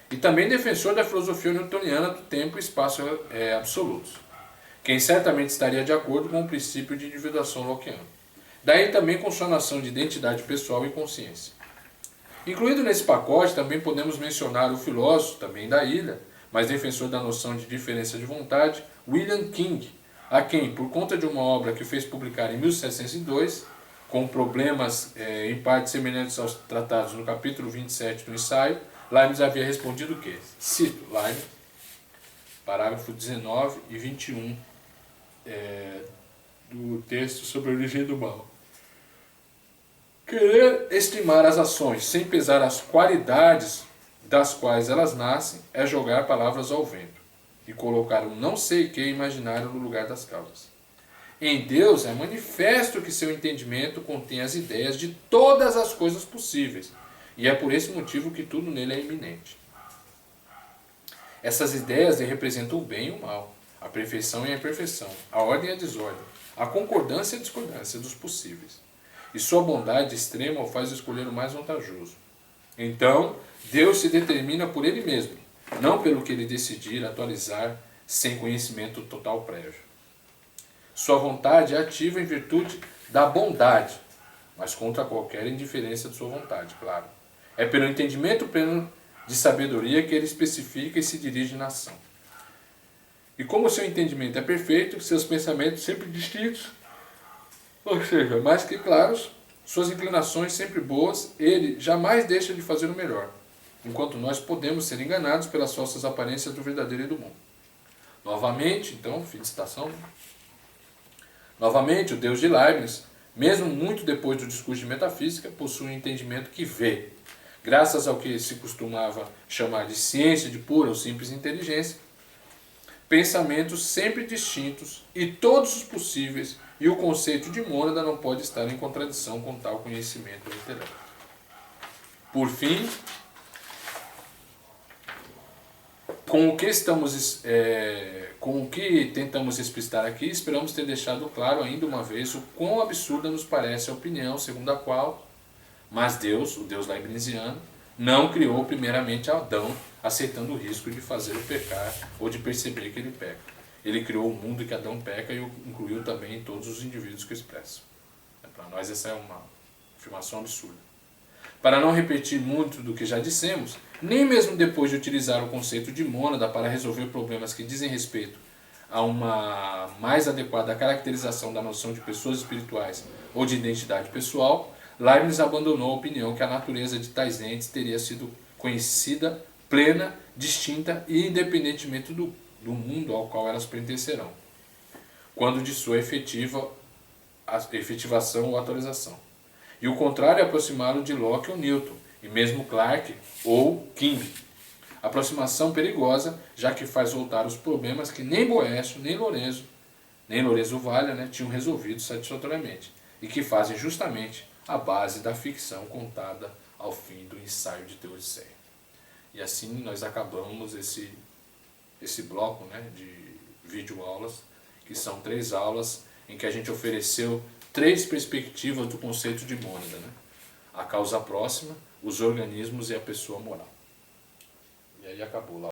e também defensor da filosofia newtoniana do tempo e espaço absolutos, quem certamente estaria de acordo com o princípio de individuação lockeano. Daí também com sua noção de identidade pessoal e consciência. Incluído nesse pacote também podemos mencionar o filósofo, também da ilha, mas defensor da noção de diferença de vontade, William King, a quem, por conta de uma obra que fez publicar em 1702, com problemas em parte semelhantes aos tratados no capítulo 27 do ensaio, Leibniz havia respondido o quê? Cito Leibniz, parágrafo 19 e 21 do texto sobre a origem do mal. Querer estimar as ações sem pesar as qualidades das quais elas nascem é jogar palavras ao vento e colocar um não sei que imaginário no lugar das causas. Em Deus é manifesto que seu entendimento contém as ideias de todas as coisas possíveis, e é por esse motivo que tudo nele é iminente. Essas ideias representam o bem e o mal, a perfeição e a imperfeição, a ordem e a desordem, a concordância e a discordância dos possíveis. E sua bondade extrema o faz escolher o mais vantajoso. Então, Deus se determina por Ele mesmo, não pelo que Ele decidir atualizar sem conhecimento total prévio. Sua vontade é ativa em virtude da bondade, mas contra qualquer indiferença de sua vontade, claro. É pelo entendimento pleno de sabedoria que Ele especifica e se dirige na ação. E como seu entendimento é perfeito, seus pensamentos sempre distintos, ou seja, mais que claros, suas inclinações sempre boas, Ele jamais deixa de fazer o melhor, enquanto nós podemos ser enganados pelas falsas aparências do verdadeiro e do mundo. Novamente, então, fim de citação. Novamente, o Deus de Leibniz, mesmo muito depois do discurso de metafísica, possui um entendimento que vê. Graças ao que se costumava chamar de ciência de pura ou simples inteligência, pensamentos sempre distintos e todos os possíveis, e o conceito de mônada não pode estar em contradição com tal conhecimento ou intelecto. Por fim, com o que tentamos explicitar aqui, esperamos ter deixado claro ainda uma vez o quão absurda nos parece a opinião segundo a qual, mas Deus, o Deus leibniziano, não criou primeiramente Adão, aceitando o risco de fazê-lo pecar ou de perceber que ele peca. Ele criou o mundo que Adão peca e o incluiu também em todos os indivíduos que o expressam. Para nós essa é uma afirmação absurda. Para não repetir muito do que já dissemos, nem mesmo depois de utilizar o conceito de mônada para resolver problemas que dizem respeito a uma mais adequada caracterização da noção de pessoas espirituais ou de identidade pessoal, Leibniz abandonou a opinião que a natureza de tais entes teria sido conhecida, plena, distinta e independentemente do mundo ao qual elas pertencerão, quando de sua efetivação ou atualização. E o contrário é aproximá-lo de Locke ou Newton, e mesmo Clarke ou King. Aproximação perigosa, já que faz voltar os problemas que nem Boécio, nem Lorenzo Valla tinham resolvido satisfatoriamente, e que fazem justamente a base da ficção contada ao fim do ensaio de Teodiceia. E assim nós acabamos esse bloco de vídeo-aulas, que são 3 aulas em que a gente ofereceu 3 perspectivas do conceito de mônada. A causa próxima, os organismos e a pessoa moral. E aí acabou lá.